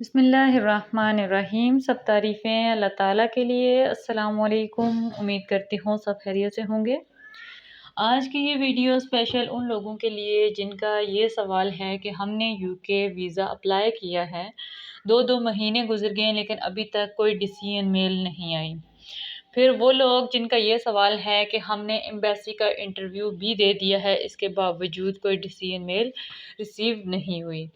बिस्मिल्लाहिर्रहमानिर्रहीम। सब तारीफ़ें अल्लाह ताला के लिए। अस्सलामु अलैकुम। उम्मीद करती हूँ सब खैरियत से होंगे। आज की ये वीडियो स्पेशल उन लोगों के लिए जिनका ये सवाल है कि हमने यूके वीज़ा अप्लाई किया है, 2-2 महीने गुज़र गए लेकिन अभी तक कोई डिसीजन मेल नहीं आई। फिर वो लोग जिनका ये सवाल है कि हमने एम्बेसी का इंटरव्यू भी दे दिया है, इसके बावजूद कोई डिसीजन मेल रिसीव नहीं हुई।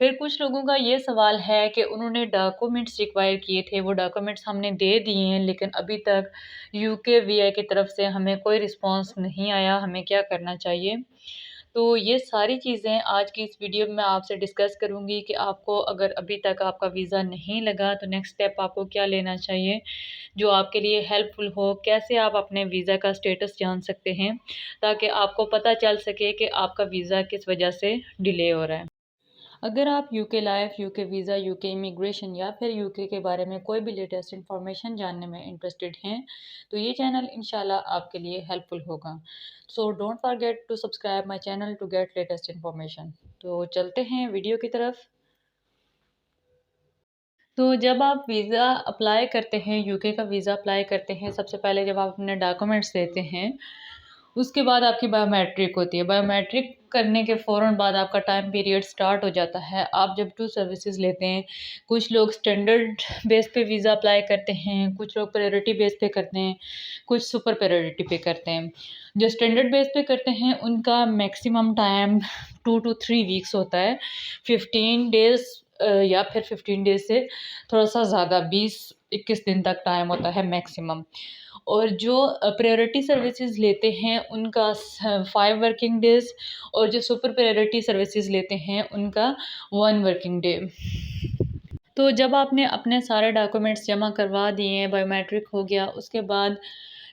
फिर कुछ लोगों का ये सवाल है कि उन्होंने डॉक्यूमेंट्स रिक्वायर किए थे, वो डॉक्यूमेंट्स हमने दे दिए हैं लेकिन अभी तक यूके वीआई की तरफ से हमें कोई रिस्पांस नहीं आया, हमें क्या करना चाहिए? तो ये सारी चीज़ें आज की इस वीडियो में आपसे डिस्कस करूँगी कि आपको अगर अभी तक आपका वीज़ा नहीं लगा तो नेक्स्ट स्टेप आपको क्या लेना चाहिए, जो आपके लिए हेल्पफुल हो। कैसे आप अपने वीज़ा का स्टेटस जान सकते हैं, ताकि आपको पता चल सके कि आपका वीज़ा किस वजह से डिले हो रहा है। अगर आप UK life, UK visa, UK immigration या फिर यूके के बारे में कोई भी लेटेस्ट इन्फॉर्मेशन जानने में इंटरेस्टेड हैं, तो ये चैनल इंशाल्लाह आपके लिए हेल्पफुल होगा। So don't forget to subscribe my channel to get latest information. तो चलते हैं वीडियो की तरफ। तो जब आप वीज़ा अप्लाई करते हैं, यूके का वीज़ा अप्लाई करते हैं, सबसे पहले जब आप अपने डॉक्यूमेंट्स देते हैं, उसके बाद आपकी बायोमेट्रिक होती है। बायोमेट्रिक करने के फ़ौरन बाद आपका टाइम पीरियड स्टार्ट हो जाता है। आप जब 2 सर्विसेज़ लेते हैं, कुछ लोग स्टैंडर्ड बेस पे वीज़ा अप्लाई करते हैं, कुछ लोग प्रायोरिटी बेस पे करते हैं, कुछ सुपर प्रायोरिटी पे करते हैं। जो स्टैंडर्ड बेस पे करते हैं, उनका मैक्सिमम टाइम 2 टू 3 वीक्स होता है। 15 डेज़ या फिर 15 डेज़ से थोड़ा-सा ज़्यादा 20-21 दिन तक टाइम होता है मैक्सिमम। और जो प्रायोरिटी सर्विसेज़ लेते हैं उनका 5 वर्किंग डेज़, और जो सुपर प्रायोरिटी सर्विसेज़ लेते हैं उनका 1 वर्किंग डे। तो जब आपने अपने सारे डॉक्यूमेंट्स जमा करवा दिए हैं, बायोमेट्रिक हो गया, उसके बाद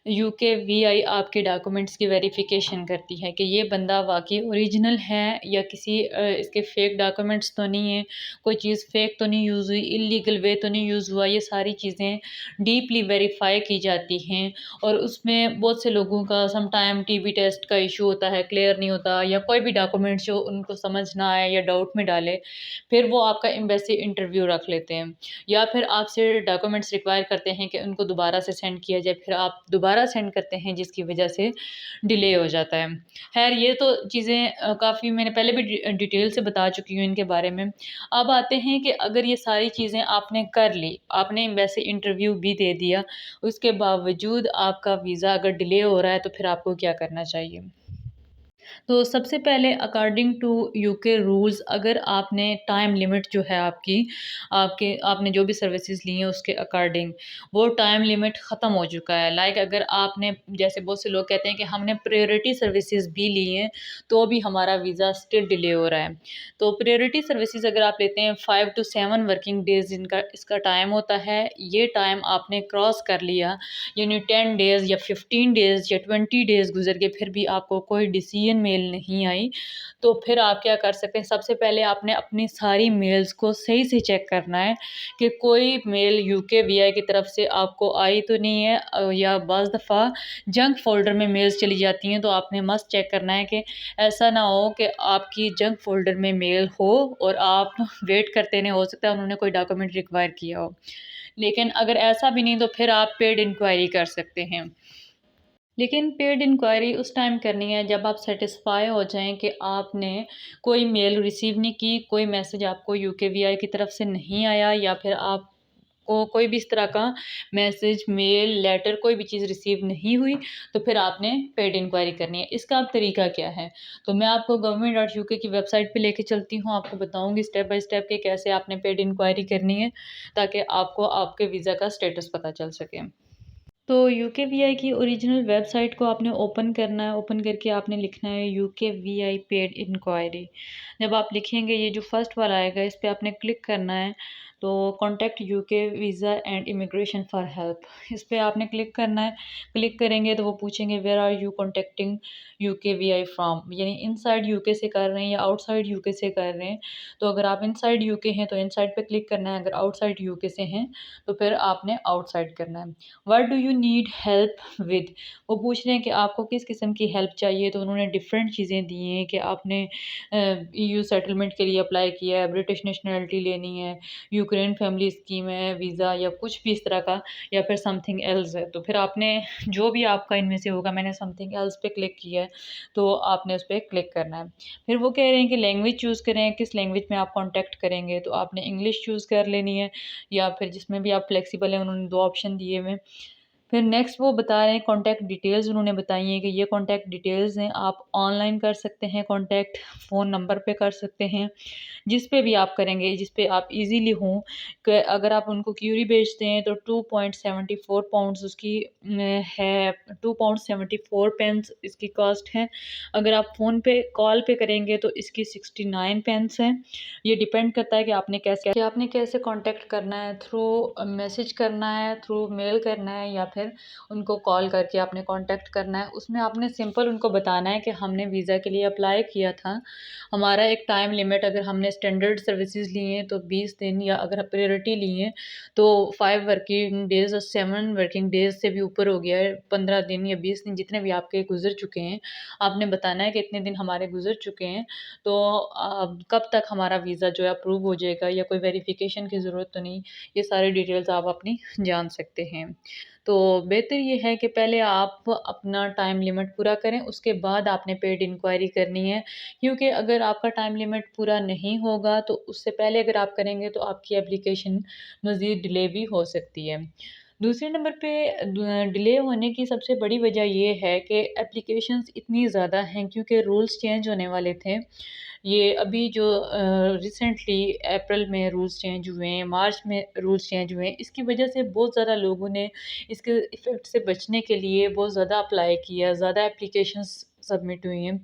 यूके वीआई आपके डॉक्यूमेंट्स की वेरिफ़िकेशन करती है कि ये बंदा वाक़ई ओरिजिनल है या किसी इसके फ़ेक डॉक्यूमेंट्स तो नहीं है, कोई चीज़ फ़ेक तो नहीं यूज़ हुई, इल्लीगल वे तो नहीं यूज़ हुआ। ये सारी चीज़ें डीपली वेरीफ़ाई की जाती हैं। और उसमें बहुत से लोगों का सम टाइम टीबी टेस्ट का इशू होता है, क्लियर नहीं होता, या कोई भी डॉक्यूमेंट्स जो उनको समझ ना आए या डाउट में डाले, फिर वो आपका एम्बेसी इंटरव्यू रख लेते हैं, या फिर आपसे डॉक्यूमेंट्स रिक्वायर करते हैं कि उनको दोबारा से सेंड किया जाए, फिर आप दोबारा सेंड करते हैं जिसकी वजह से डिले हो जाता है। ख़ैर ये तो चीज़ें काफ़ी मैंने पहले भी डिटेल से बता चुकी हूँ इनके बारे में। अब आते हैं कि अगर ये सारी चीज़ें आपने कर ली, आपने एम्बेसी इंटरव्यू भी दे दिया, उसके बावजूद आपका वीज़ा अगर डिले हो रहा है तो फिर आपको क्या करना चाहिए? तो सबसे पहले अकॉर्डिंग टू यूके रूल्स, अगर आपने टाइम लिमिट जो है आपके आपने जो भी सर्विसेज ली हैं उसके अकॉर्डिंग वो टाइम लिमिट ख़त्म हो चुका है। लाइक अगर आपने, जैसे बहुत से लोग कहते हैं कि हमने प्रायोरिटी सर्विसेज भी ली हैं तो भी हमारा वीज़ा स्टिल डिले हो रहा है। तो प्रायोरिटी सर्विसेज अगर आप लेते हैं 5 टू 7 वर्किंग डेज़ इनका इसका टाइम होता है। ये टाइम आपने क्रॉस कर लिया, यानी 10 डेज़ या 15 डेज़ या 20 डेज़ गुज़र गए फिर भी आपको कोई डिसीजन मेल नहीं आई, तो फिर आप क्या कर सकते हैं, सबसे पहले आपने अपनी सारी मेल्स को सही से चेक करना है कि कोई मेल यूके वीआई की तरफ से आपको आई तो नहीं है, या बाज़ दफ़ा जंक फ़ोल्डर में मेल्स चली जाती हैं, तो आपने मस्ट चेक करना है कि ऐसा ना हो कि आपकी जंक फ़ोल्डर में मेल हो और आप वेट करते रहें, हो सकता है उन्होंने कोई डॉक्यूमेंट रिक्वायर किया हो। लेकिन अगर ऐसा भी नहीं तो फिर आप पेड इंक्वायरी कर सकते हैं। लेकिन पेड इंक्वायरी उस टाइम करनी है जब आप सेटिस्फाई हो जाएँ कि आपने कोई मेल रिसीव नहीं की, कोई मैसेज आपको यूकेवीआई की तरफ से नहीं आया, या फिर आपको कोई भी इस तरह का मैसेज, मेल, लेटर कोई भी चीज़ रिसीव नहीं हुई, तो फिर आपने पेड इंक्वायरी करनी है। इसका अब तरीका क्या है? तो मैं आपको गवर्नमेंट.uk की वेबसाइट पे लेके चलती हूँ, आपको बताऊँगी स्टेप बाय स्टेप कि कैसे आपने पेड इंक्वायरी करनी है, ताकि आपको आपके वीज़ा का स्टेटस पता चल सके। तो यूकेवीआई की ओरिजिनल वेबसाइट को आपने ओपन करना है। ओपन करके आपने लिखना है यूकेवीआई पेड इंक्वायरी। जब आप लिखेंगे, ये जो फर्स्ट वाला आएगा इस पे आपने क्लिक करना है। तो contact UK visa and immigration for help, इस पे आपने क्लिक करना है। क्लिक करेंगे तो वो पूछेंगे where are you contacting UKVI from, यानी इनसाइड यूके से कर रहे हैं या आउटसाइड यूके से कर रहे हैं। तो अगर आप इनसाइड यूके हैं तो इनसाइड पे क्लिक करना है, अगर आउटसाइड यूके से हैं तो फिर आपने आउटसाइड करना है। What do you need help with, वो पूछ रहे हैं कि आपको किस किस्म की हेल्प चाहिए। तो उन्होंने डिफरेंट चीज़ें दी हैं कि आपने ईयू सेटलमेंट के लिए अप्लाई किया है, ब्रिटिश नेशनलिटी लेनी है, यूक्रेन फैमिली स्कीम है, वीज़ा या कुछ भी इस तरह का, या फिर समथिंग एल्स है। तो फिर आपने जो भी आपका इनमें से होगा, मैंने समथिंग एल्स पे क्लिक किया है, तो आपने उस पे क्लिक करना है। फिर वो कह रहे हैं कि लैंग्वेज चूज़ करें, किस लैंग्वेज में आप कॉन्टैक्ट करेंगे, तो आपने इंग्लिश चूज़ कर लेनी है, या फिर जिसमें भी आप फ्लेक्सिबल हैं, उन्होंने 2 ऑप्शन दिए हुए हैं। फिर नेक्स्ट वो बता रहे हैं कॉन्टैक्ट डिटेल्स, उन्होंने बताई हैं कि ये कॉन्टैक्ट डिटेल्स हैं, आप ऑनलाइन कर सकते हैं कॉन्टैक्ट, फ़ोन नंबर पे कर सकते हैं, जिस पे भी आप करेंगे, जिस पे आप इजीली हों। कि अगर आप उनको क्यूरी भेजते हैं तो 2.74 पाउंड्स उसकी है, 2 पाउंड 74 पेंस इसकी कॉस्ट है। अगर आप फ़ोन पे कॉल पे करेंगे तो इसकी 69 पेंस है। ये डिपेंड करता है कि आपने कैसे कांटेक्ट करना है, थ्रू मैसेज करना है, थ्रू मेल करना है, या फिर उनको कॉल करके आपने कांटेक्ट करना है। उसमें आपने सिंपल उनको बताना है कि हमने वीज़ा के लिए अप्लाई किया था, हमारा एक टाइम लिमिट, अगर हमने स्टैंडर्ड सर्विसेज ली हैं तो 20 दिन, या अगर प्रायोरिटी ली है तो 5 वर्किंग डेज़ और 7 वर्किंग डेज़ से भी ऊपर हो गया है, 15 दिन या 20 दिन जितने भी आपके गुजर चुके हैं, आपने बताना है कि इतने दिन हमारे गुजर चुके हैं, तो कब तक हमारा वीज़ा जो है अप्रूव हो जाएगा, या कोई वेरिफिकेशन की ज़रूरत तो नहीं। ये सारी डिटेल्स आप अपनी जान सकते हैं। तो बेहतर ये है कि पहले आप अपना टाइम लिमिट पूरा करें, उसके बाद आपने पेड इंक्वायरी करनी है, क्योंकि अगर आपका टाइम लिमिट पूरा नहीं होगा तो उससे पहले अगर आप करेंगे तो आपकी एप्लीकेशन मज़ीद डिले भी हो सकती है। दूसरे नंबर पे डिले होने की सबसे बड़ी वजह ये है कि एप्लीकेशंस इतनी ज़्यादा हैं, क्योंकि रूल्स चेंज होने वाले थे। ये अभी जो रिसेंटली अप्रैल में रूल्स चेंज हुए हैं, मार्च में रूल्स चेंज हुए हैं, इसकी वजह से बहुत ज़्यादा लोगों ने इसके इफ़ेक्ट से बचने के लिए बहुत ज़्यादा अप्लाई किया, ज़्यादा एप्लीकेशंस सबमिट हुई हैं,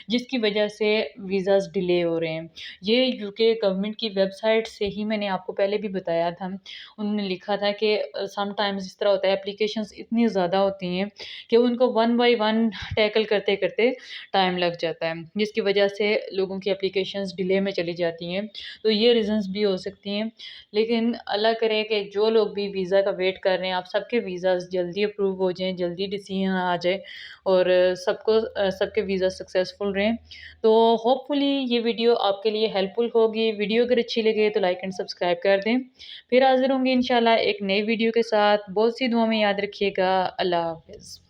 जिसकी वजह से वीज़ाज़ डिले हो रहे हैं। ये यूके गवर्नमेंट की वेबसाइट से ही मैंने आपको पहले भी बताया था। उन्होंने लिखा था कि समटाइम्स इस तरह होता है, एप्लीकेशंस इतनी ज़्यादा होती हैं कि उनको वन बाय वन टैकल करते-करते टाइम लग जाता है, जिसकी वजह से लोगों की एप्लीकेशंस डिले में चली जाती हैं। तो ये रीज़न्स भी हो सकती हैं। लेकिन अल्लाह करे कि जो लोग भी वीज़ा का वेट कर रहे हैं, आप सबके वीज़ाज़ जल्दी अप्रूव हो जाएँ, जल्दी डिसीजन आ जाए, और सबके वीज़ा सक्सेसफुल रहें। तो होपफुली ये वीडियो आपके लिए हेल्पफुल होगी। वीडियो अगर अच्छी लगे तो लाइक एंड सब्सक्राइब कर दें। फिर हाज़िर होंगे इंशाल्लाह एक नई वीडियो के साथ। बहुत सी दुआ में याद रखिएगा। अल्लाह हाफ़िज़।